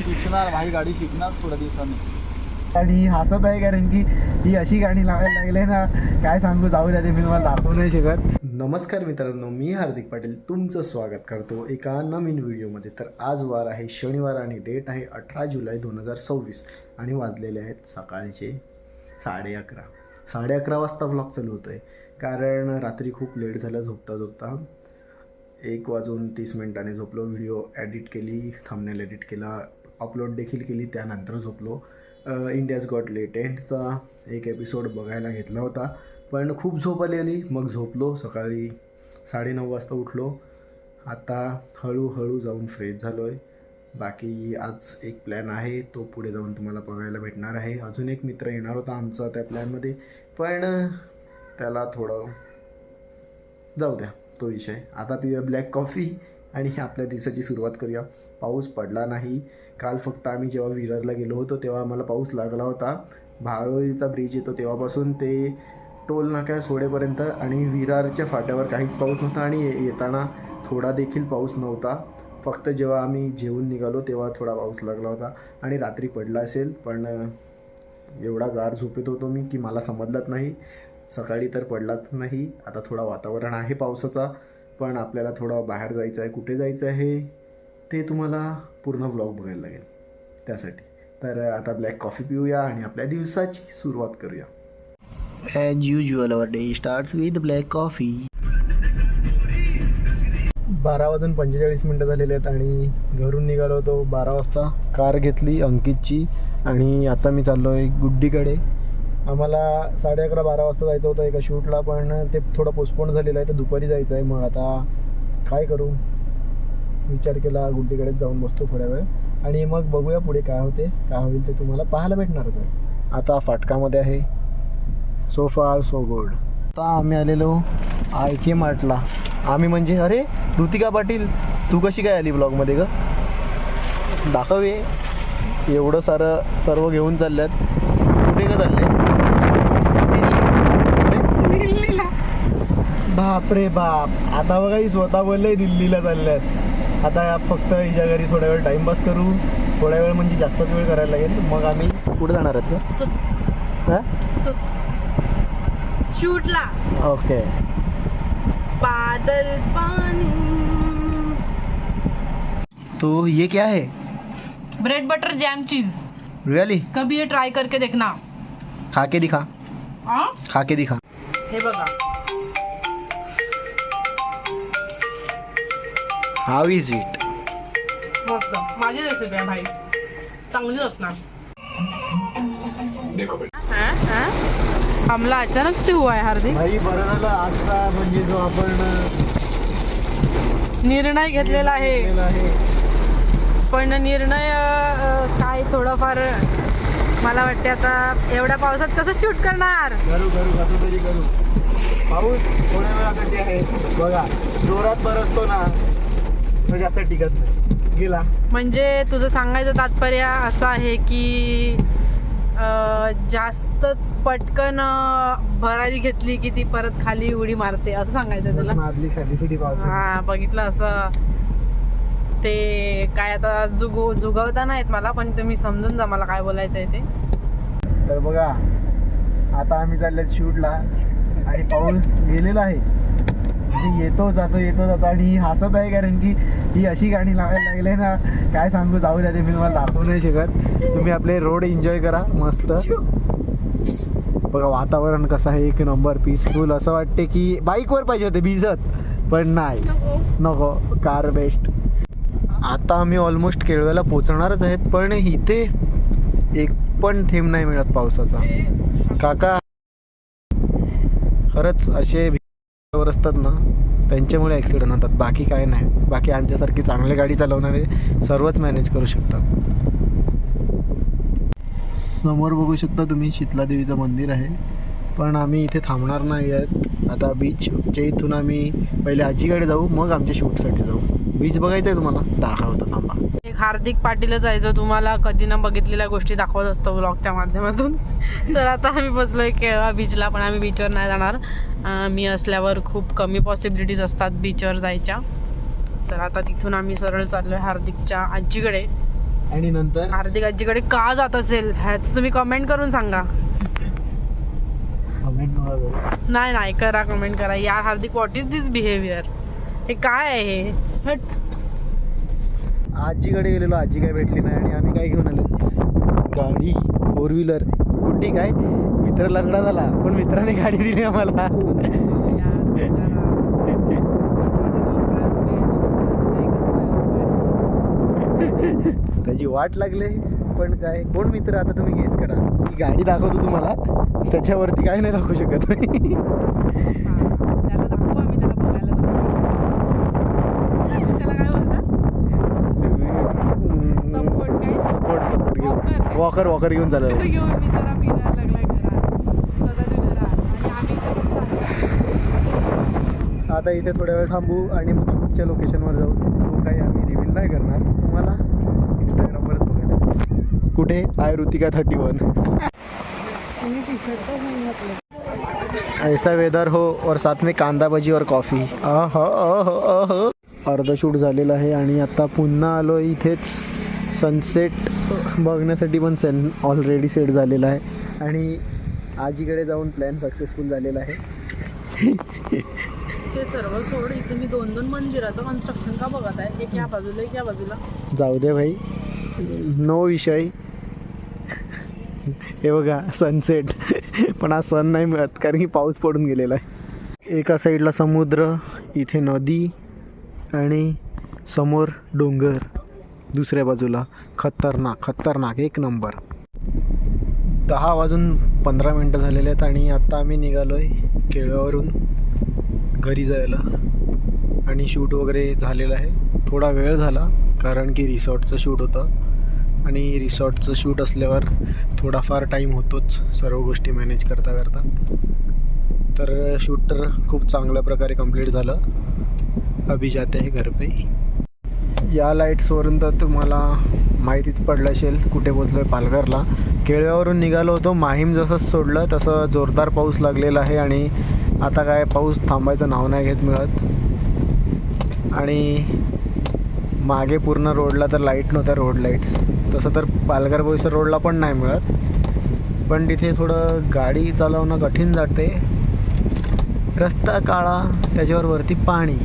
शिकणार भाई, गाडी शिकणार थोड्या दिवसांनी. आणि हसत आहे कारण की ही अशी गाणी लावायला लागले ना, काय सांगू, जाऊ द्या, ते मी तुम्हाला दाखवू नाही शकत. नमस्कार मित्रांनो, मी हार्दिक पाटील तुमचं स्वागत करतो एका नवीन व्हिडिओमध्ये. तर आज वार आहे शनिवार आणि डेट आहे 18 जुलै 2026 आणि वाजलेले आहेत सकाळचे 11:30. 11:30 वाजता व्लॉग चालू होतो आहे कारण रात्री खूप लेट झालं झोपता 1:30 झोपलो. व्हिडिओ एडिट केली, थंबनेल एडिट केला, अपलोड देखील केली, त्यानंतर झोपलो. इंडियाज गॉट लेटेंटचा एक एपिसोड बघायला घेतला होता, पण खूप झोप आली, मग झोपलो. सकाळी 9:30 वाजता उठलो. आता हळूहळू जाऊन फ्रेश झालो आहे. बाकी आज एक प्लॅन आहे, तो पुढे जाऊन तुम्हाला बघायला भेटणार आहे. अजून एक मित्र येणार होता आमचा त्या प्लॅनमध्ये, पण त्याला थोडं जाऊ द्या, तो विषय. आता पिऊया ब्लॅक कॉफी आणि आपल्या दिवसाची सुरुवात करूया. पाऊस पडला नाही काल, फक्त आम्ही जेव्हा विरारला गेलो होतो तेव्हा आम्हाला पाऊस लागला होता. भाळोलीचा ब्रिज येतो तेव्हापासून ते टोल नाका सोडेपर्यंत आणि विरारच्या फाट्यावर काहीच पाऊस नव्हता आणि येताना थोडा देखील पाऊस नव्हता. फक्त जेव्हा आम्ही जेवून निघालो तेव्हा थोडा पाऊस लागला होता आणि रात्री पडला असेल, पण एवढा गाढ झोपेत होतो मी की मला समजलंच नाही. सकाळी तर पडलाच नाही. आता थोडा वातावरण आहे पावसाचा, पण आपल्याला थोडं बाहेर जायचं आहे. कुठे जायचं आहे ते तुम्हाला पूर्ण व्लॉग बघायला लागेल त्यासाठी. तर आता ब्लॅक कॉफी पिऊया आणि आपल्या दिवसाची सुरुवात करूया. As usual our day starts with black coffee. 12:45 झालेले आहेत आणि घरून निघालो होतो 12 वाजता. कार घेतली अंकितची आणि आता मी चाललो आहे गुड्डीकडे. आम्हाला 11:30-12 वाजता जायचं होतं एका शूटला, पण ते थोडं पोस्टपोन झालेलं आहे, तर दुपारी जायचं आहे. मग आता काय करू, विचार केला गुड्डीकडेच जाऊन बसतो थोड्या वेळ आणि मग बघूया पुढे काय होईल ते तुम्हाला पाहायला भेटणारच आहे. आता फाटकामध्ये आहे. सो फार सो गुड. आता आम्ही आलेलो IK मार्टला. आम्ही म्हणजे अरे ऋतिका पाटील, तू कशी काय आली ब्लॉगमध्ये ग? दाखवे. एवढं सर्व घेऊन चालल्यात. कुठे का चालले? बाप रे बाप. आता बघा ही स्वतः बोलले दिल्लीला चालल्यात. आता फक्त हिच्या घरी थोड्या वेळ टाइमपास करू, थोड्या वेळ म्हणजे जास्तच वेळ करायला लागेल. मग आम्ही कुठे जाणार आहेत का शूटला? ओके. बादल पानी. तो ये क्या है? ब्रेड बटर जैम चीज. रियली? कभी ये ट्राई करके देखना. खा के दिखा. हाँ? खा के दिखा. हे बघा. How is it? मस्त. माझी रेसिपी आहे भाई, चांगली असणार. हमला अचानक से हुआ है हार्दिक. भाई बरं झालं आजचा म्हणजे जो आपण निर्णय घेतलेला आहे, पण निर्णय काय थोडंफार मला वाटते आता एवढ्या पावसात कसं शूट करणार. करू कसं तरी करू. पाऊस थोड्या वेळासाठी आहे बघा, जोरात बरसतो ना तो जास्त टिकत नाही. गेला म्हणजे तुझं सांगायचं तात्पर्य असं आहे की जास्तच पटकन भरारी घेतली की ती परत खाली उडी मारते, असं सांगायचं तुला? मारली खाली किती पाऊस. हा बघितलं असं. ते काय आता जुगवता नाहीत मला, पण तुम्ही समजून जा मला काय बोलायचं आहे ते. तर बघा आता आम्ही चालल्यात शूटला आणि पाऊस गेलेला आहे, म्हणजे येतो जातो आणि ही हसत आहे कारण की ही अशी गाणी लावायला लागले ना, काय सांगू, जाऊ द्या, ते मी तुम्हाला दाखवू नाही शकत. तुम्ही आपले रोड एन्जॉय करा मस्त. बघा वातावरण कसं आहे, एक नंबर पीसफुल. असं वाटते की बाईकवर पाहिजे होते भिजत, पण नाही, नको, कार बेस्ट. आता आम्ही ऑलमोस्ट केळव्याला पोचणारच आहेत, पण इथे एक पण थेंब नाही मिळत पावसाचा. काका खरंच असे वर असतात ना, त्यांच्यामुळे ॲक्सिडेंट होतात, बाकी काय नाही. बाकी आमच्यासारखी चांगली गाडी चालवणारे सर्वच मॅनेज करू शकतात. समोर बघू शकता तुम्ही शीतलादेवीचं मंदिर आहे, पण आम्ही इथे थांबणार नाही आहेत. आता बीचच्या इथून आम्ही पहिले आजीकडे जाऊ, मग आमच्या शूटसाठी जाऊ. बीच बघायचं आहे तुम्हाला? दाखवतो थांबा. एक हार्दिक पाटीलच आहे जो तुम्हाला कधी न बघितलेल्या गोष्टी दाखवत असतो व्लॉगच्या माध्यमातून. तर आता आम्ही बसलोय केळवा बीचला, पण आम्ही बीचवर नाही जाणार. मी असल्यावर खूप कमी पॉसिबिलिटीज असतात बीचवर जायच्या. तर आता तिथून आम्ही सरळ चाललोय हार्दिकच्या आजीकडे. आणि नंतर हार्दिक आजीकडे का जात असेल ह्याच तुम्ही कमेंट करून सांगा. कमेंट नाही नाही करा, कमेंट करा यार. हार्दिक व्हॉट इज दिस बिहेवियर? हे काय आहे हे? हट. आजीकडे गेलेलो, आजी काय भेटली नाही आणि आम्ही काय घेऊन आलो, गाडी 4 व्हीलर. कुठे काय मित्र लंगडा झाला पण मित्राने गाडी दिली आम्हाला. यार, बिचारा. मी माझे 2 पाय उभे, तो बिचारा त्याच्या एकच पायावर उभा आहे. त्याची वाट लागले. पण काय कोण मित्र आता तुम्ही गेस करा. ही गाडी दाखवतो तुम्हाला, त्याच्यावरती काय नाही दाखवू शकत. हा, त्याला दाखवू आम्ही, त्याला बघायला जाऊ. त्याला काय बोलतात? सपोर्ट काय? सपोर्ट वॉकर घेऊन तर चाललं. घेऊन मी जरा फिरायला लागलाय घरात, स्वतःच्या घरात. आणि आम्ही आता इथे थोड्या वेळ थांबू आणि मग शूटच्या लोकेशनवर जाऊ. तो काही आम्ही रिव्हील नाही करणार, तुम्हाला इंस्टाग्रामवरच बघायला. कुठे आहे ऋतिका 31. ऐसा वेदर हो और साथ में कांदा भजी और कॉफी. अर्ध शूट झालेलं आहे आणि आता पुन्हा आलो इथेच सनसेट बघण्यासाठी. पण ऑलरेडी सेट झालेला आहे आणि आजीकडे जाऊन प्लॅन सक्सेसफुल झालेला आहे. ते सर्व सोड, इथे मी 2 मंदिराचं कन्स्ट्रक्शन का बघत आहे? एक या बाजूला, एक या बाजूला. जाऊ दे भाई, नो विषय. हे बघा सनसेट, पण आज सन नाही मिळत कारण की पाऊस पडून गेलेला आहे. एका साईडला समुद्र, इथे नदी आणि समोर डोंगर. दुसऱ्या बाजूला खतरनाक 1 नंबर. 10:15 झालेले आहेत आणि आता आम्ही निघालो आहे केळव्यावरून घरी जायला. आणि शूट वगैरे झालेलं आहे. थोडा वेळ झाला कारण की रिसॉर्टचं शूट होतं आणि रिसॉर्टचं शूट असल्यावर थोडाफार टाईम होतोच सर्व गोष्टी मॅनेज करता. तर शूट तर खूप चांगल्या प्रकारे कंप्लीट झालं. अभी जाते आहे घर पे. या लाईट्सवरून तर तुम्हाला माहितीच पडलं असेल कुठे पोचलो आहे, पालघरला. केळव्यावरून निघालो होतो. माहीम जसं सोडलं तसं जोरदार पाऊस लागलेला आहे आणि आता काय पाऊस थांबायचं नाव नाही घेत मिळत. आणि मागे पूर्ण रोडला तर लाईट नव्हत्या, रोड लाईट्स. तसं तर पालघर बोईसर रोडला पण नाही मिळत, पण तिथे थोडं गाडी चालवणं कठीण जाते. रस्ता काळा, त्याच्यावर वरती पाणी,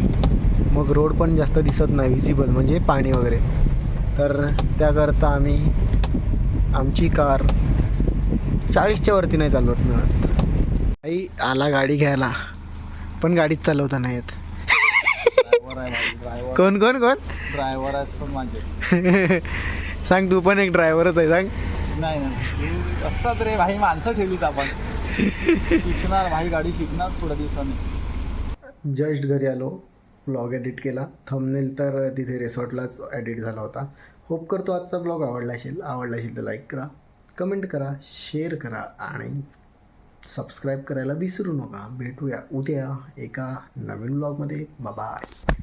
मग रोड पण जास्त दिसत नाही विजिबल, म्हणजे पाणी वगैरे. तर त्याकरता आम्ही आमची कार 40च्या वरती नाही चालवत मिळत. आई आला गाडी घ्यायला, पण गाडीच चालवता नाही येत. कोण ड्रायव्हर आहेस पण माझे. सांग, तू पण एक ड्रायव्हरच आहे, सांग. नाही तू असतात रे भाई, माणसं ठेवलीत आपण. शिकणार भाई, गाडी शिकणार थोड्या दिवसांनी. जस्ट घरी आलो, ब्लॉग एडिट केला. थंबनेल तर तिथे रिसॉर्टलाच एडिट झाला होता. होप करतो आजचा ब्लॉग आवडला असेल तर लाईक करा, कमेंट करा, शेअर करा आणि सबस्क्राईब करायला विसरू नका. भेटूया उद्या एका नवीन ब्लॉगमध्ये. बाय.